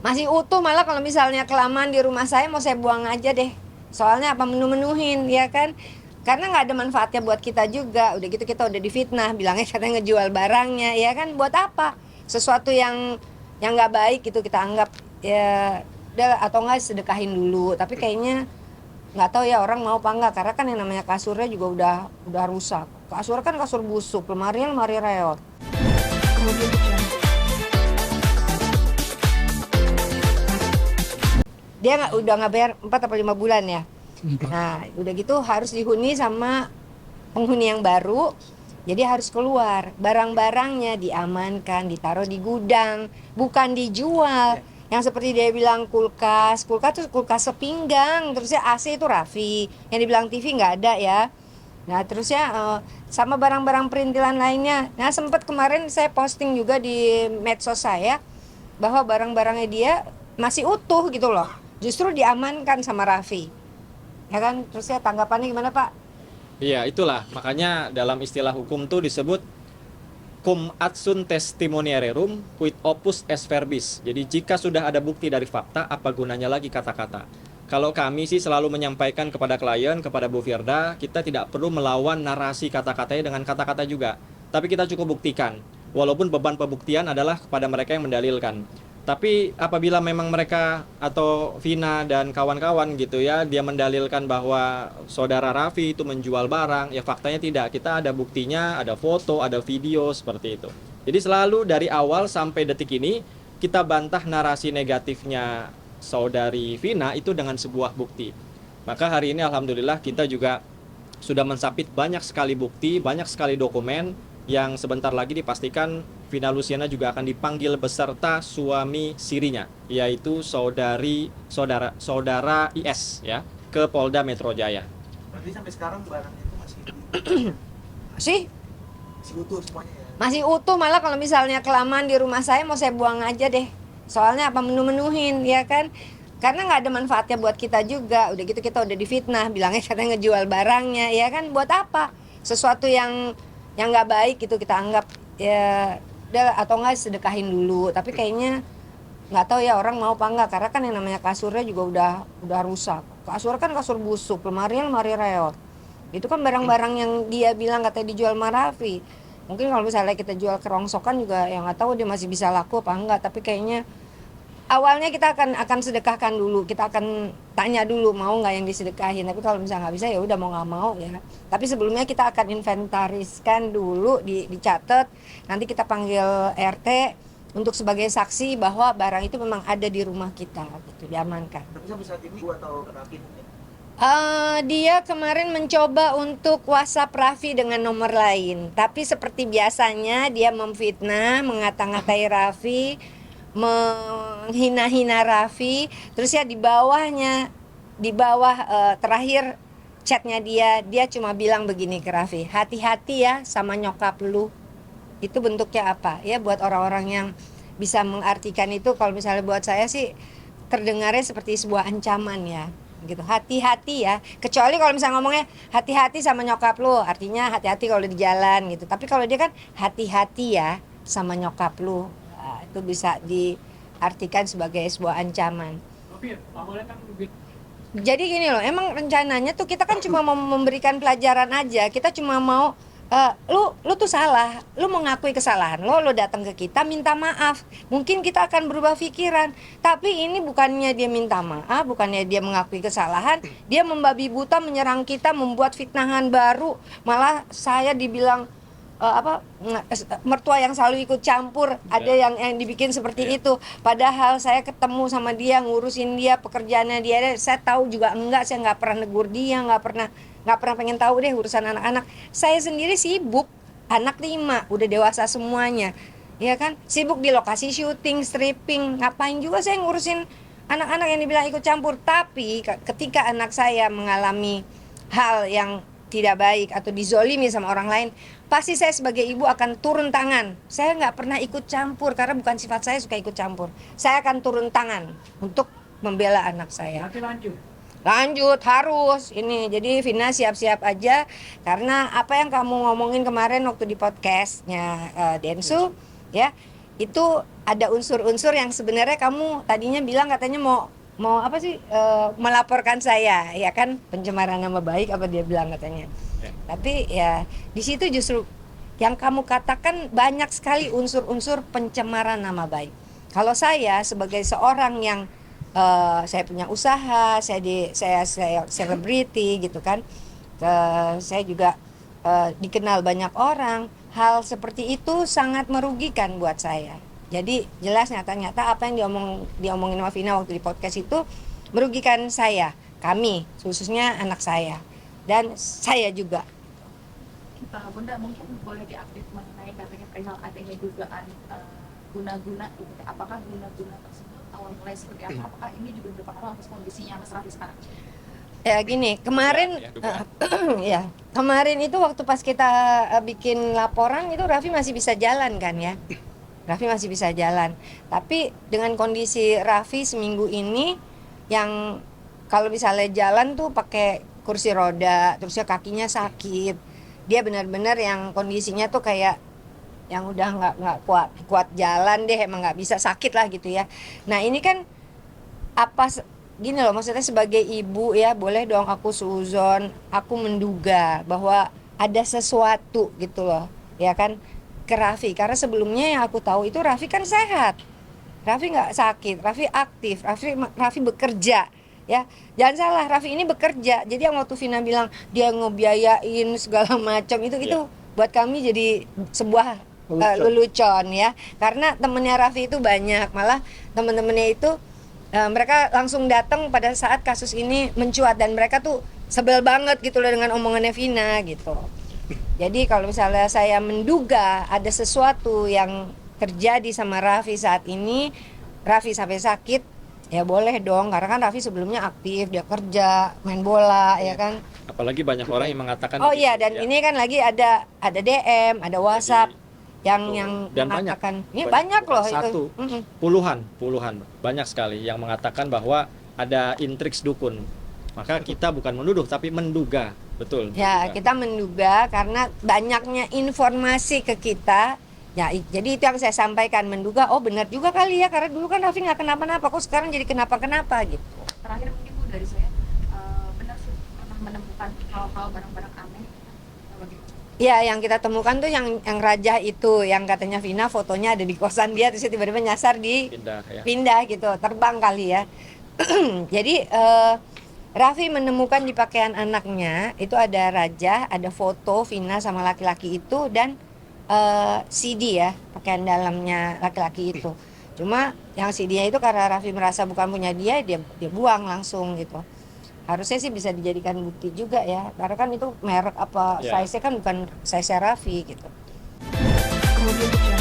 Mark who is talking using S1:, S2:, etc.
S1: Masih utuh, malah kalau misalnya kelamaan di rumah saya mau saya buang aja deh. Soalnya apa, menu-menuhin ya kan. Karena nggak ada manfaatnya buat kita juga. Udah gitu kita udah difitnah, bilangnya katanya ngejual barangnya, ya kan. Buat apa? Sesuatu yang nggak baik itu kita anggap ya udah, atau nggak sedekahin dulu. Tapi kayaknya nggak tahu ya orang mau apa enggak, karena kan yang namanya kasurnya juga udah rusak. Kasur kan kasur busuk, lemari lemari reot. Dia udah nggak bayar 4 atau 5 bulan ya. Nah udah gitu harus dihuni sama penghuni yang baru. Jadi harus keluar, barang-barangnya diamankan, ditaruh di gudang, bukan dijual. Yang seperti dia bilang kulkas, kulkas tuh kulkas sepinggang, terusnya AC itu Raffi. Yang dibilang TV nggak ada ya. Nah terusnya sama barang-barang perintilan lainnya. Nah sempat kemarin saya posting juga di medsos saya bahwa barang-barangnya dia masih utuh gitu loh. Justru diamankan sama Raffi. Ya kan, terusnya tanggapannya gimana Pak?
S2: Iya, itulah. Makanya dalam istilah hukum tuh disebut cum adsun testimoniarum quid opus est verbis. Jadi jika sudah ada bukti dari fakta, apa gunanya lagi kata-kata? Kalau kami sih selalu menyampaikan kepada klien, kepada Bu Firda, kita tidak perlu melawan narasi kata-katanya dengan kata-kata juga. Tapi kita cukup buktikan. Walaupun beban pembuktian adalah kepada mereka yang mendalilkan. Tapi apabila memang mereka atau Vina dan kawan-kawan gitu ya, dia mendalilkan bahwa saudara Raffi itu menjual barang, ya faktanya tidak. Kita ada buktinya, ada foto, ada video seperti itu. Jadi selalu dari awal sampai detik ini kita bantah narasi negatifnya saudari Vina itu dengan sebuah bukti. Maka hari ini alhamdulillah kita juga sudah mensabit banyak sekali bukti, banyak sekali dokumen yang sebentar lagi dipastikan Vina Luciana juga akan dipanggil beserta suami sirinya, yaitu saudara IS ya, ke Polda Metro Jaya.
S3: Berarti sampai sekarang barangnya itu masih
S1: Sih,
S3: masih utuh semuanya ya.
S1: masih utuh, malah kalau misalnya kelamaan di rumah saya mau saya buang aja deh. Soalnya apa, menu-menuhin ya kan. Karena nggak ada manfaatnya buat kita juga. Udah gitu kita udah difitnah, bilangnya katanya ngejual barangnya, ya kan. Buat apa? Sesuatu yang nggak baik itu kita anggap ya udah, atau nggak sedekahin dulu. Tapi kayaknya nggak tahu ya orang mau apa enggak, karena kan yang namanya kasurnya juga udah rusak. Kasur kan kasur busuk, lemari reot. Itu kan barang-barang yang dia bilang katanya dijual Marafi. Mungkin kalau misalnya kita jual ke rongsokan juga yang nggak tahu dia masih bisa laku apa enggak. Tapi kayaknya awalnya kita akan sedekahkan dulu, kita akan tanya dulu mau nggak yang disedekahin. Tapi kalau misalnya nggak bisa ya udah mau nggak mau ya. Tapi sebelumnya kita akan inventariskan dulu, dicatat. Nanti kita panggil RT untuk sebagai saksi bahwa barang itu memang ada di rumah kita, gitu, diamankan.
S3: Tapi sampai saat ini gua atau Raffi mungkin.
S1: Dia kemarin mencoba untuk WhatsApp Raffi dengan nomor lain, tapi seperti biasanya dia memfitnah, mengata-ngatai Raffi, menghina-hina Raffi. Terus ya di bawah terakhir chatnya dia cuma bilang begini ke Raffi, hati-hati ya sama nyokap lu. Itu bentuknya apa ya, buat orang-orang yang bisa mengartikan itu. Kalau misalnya buat saya sih terdengarnya seperti sebuah ancaman ya gitu, hati-hati ya. Kecuali kalau misalnya ngomongnya hati-hati sama nyokap lu, artinya hati-hati kalau di jalan gitu. Tapi kalau dia kan hati-hati ya sama nyokap lu, nah, itu bisa diartikan sebagai sebuah ancaman. Jadi gini loh, emang rencananya tuh kita kan cuma mau memberikan pelajaran aja. Kita cuma mau lu tuh salah, lu mengakui kesalahan lo datang ke kita minta maaf, mungkin kita akan berubah pikiran. Tapi ini bukannya dia minta maaf, bukannya dia mengakui kesalahan, dia membabi buta menyerang kita, membuat fitnahan baru. Malah saya dibilang mertua yang selalu ikut campur, ada yang dibikin seperti itu. Padahal saya ketemu sama dia, ngurusin dia, pekerjaannya dia, saya tahu juga enggak, saya nggak pernah negur dia, nggak pernah pengen tahu deh urusan anak-anak. Saya sendiri sibuk, anak 5 udah dewasa semuanya, ya kan, sibuk di lokasi syuting, stripping, ngapain juga saya ngurusin anak-anak yang dibilang ikut campur. Tapi ketika anak saya mengalami hal yang tidak baik atau dizolimi sama orang lain, pasti saya sebagai ibu akan turun tangan. Saya nggak pernah ikut campur karena bukan sifat saya suka ikut campur. Saya akan turun tangan untuk membela anak saya. Lanjut harus ini. Jadi Vina siap-siap aja, karena apa yang kamu ngomongin kemarin waktu di podcastnya Densu ya, itu ada unsur-unsur yang sebenarnya kamu tadinya bilang katanya mau apa sih, melaporkan saya, ya kan, pencemaran nama baik apa dia bilang katanya.
S2: Ya.
S1: Tapi ya di situ justru yang kamu katakan banyak sekali unsur-unsur pencemaran nama baik. Kalau saya sebagai seorang yang saya punya usaha, saya selebriti gitu kan, saya juga dikenal banyak orang, hal seperti itu sangat merugikan buat saya. Jadi jelas nyata-nyata apa yang diomongin sama Vina waktu di podcast itu merugikan saya, kami, khususnya anak saya dan saya juga.
S4: Bunda mungkin boleh diupdate mengenai katanya perihal adanya dugaan guna-guna gitu. Apakah guna-guna tersebut awal mulai seperti apa? Apakah ini juga berpengaruh atas kondisinya Mas Raffi sekarang?
S1: Ya gini, kemarin ya, kemarin itu waktu pas kita bikin laporan itu Raffi masih bisa jalan kan ya. Raffi masih bisa jalan. Tapi dengan kondisi Raffi seminggu ini yang kalau misalnya jalan tuh pakai kursi roda, terusnya kakinya sakit. Dia benar-benar yang kondisinya tuh kayak yang udah nggak kuat jalan deh, emang nggak bisa, sakit lah gitu ya. Nah ini kan gini loh, maksudnya sebagai ibu ya, boleh dong aku suuzon, aku menduga bahwa ada sesuatu gitu loh, ya kan, ke Raffi. Karena sebelumnya yang aku tahu itu Raffi kan sehat, Raffi nggak sakit, Raffi aktif, Raffi bekerja. Ya, jangan salah, Raffi ini bekerja. Jadi yang waktu Vina bilang dia ngebiayain segala macam itu buat kami jadi sebuah lelucon ya. Karena temennya Raffi itu banyak, malah temen-temennya itu mereka langsung datang pada saat kasus ini mencuat dan mereka tuh sebel banget gitu loh dengan omongannya Vina gitu. Jadi kalau misalnya saya menduga ada sesuatu yang terjadi sama Raffi saat ini, Raffi sampai sakit, ya boleh dong, karena kan Raffi sebelumnya aktif, dia kerja, main bola, ya kan.
S2: Apalagi banyak orang yang mengatakan
S1: Oh iya,
S2: begitu,
S1: dan ini kan lagi ada DM, ada WhatsApp yang
S2: dan
S1: mengatakan, ini
S2: banyak
S1: banyak loh
S2: satu,
S1: itu.
S2: puluhan banyak sekali yang mengatakan bahwa ada intriks dukun. Maka kita bukan menuduh tapi menduga, betul.
S1: Ya, kita menduga karena banyaknya informasi ke kita. Ya, jadi itu yang saya sampaikan, menduga, oh benar juga kali ya, karena dulu kan Raffi nggak kenapa-napa, kok sekarang jadi kenapa-kenapa gitu.
S4: Terakhir mungkin Bu dari saya, benar sih pernah menemukan hal-hal barang-barang aneh begitu.
S1: Ya, yang kita temukan tuh yang raja itu, yang katanya Vina fotonya ada di kosan dia, terus tiba-tiba nyasar di pindah gitu, terbang kali ya. Jadi Raffi menemukan di pakaian anaknya itu ada raja, ada foto Vina sama laki-laki itu dan CD ya, pakaian dalamnya laki-laki itu. Cuma yang CD-nya itu karena Raffi merasa bukan punya dia buang langsung gitu. Harusnya sih bisa dijadikan bukti juga ya, karena kan itu merek apa size-nya kan bukan size Raffi gitu.
S4: Kemudian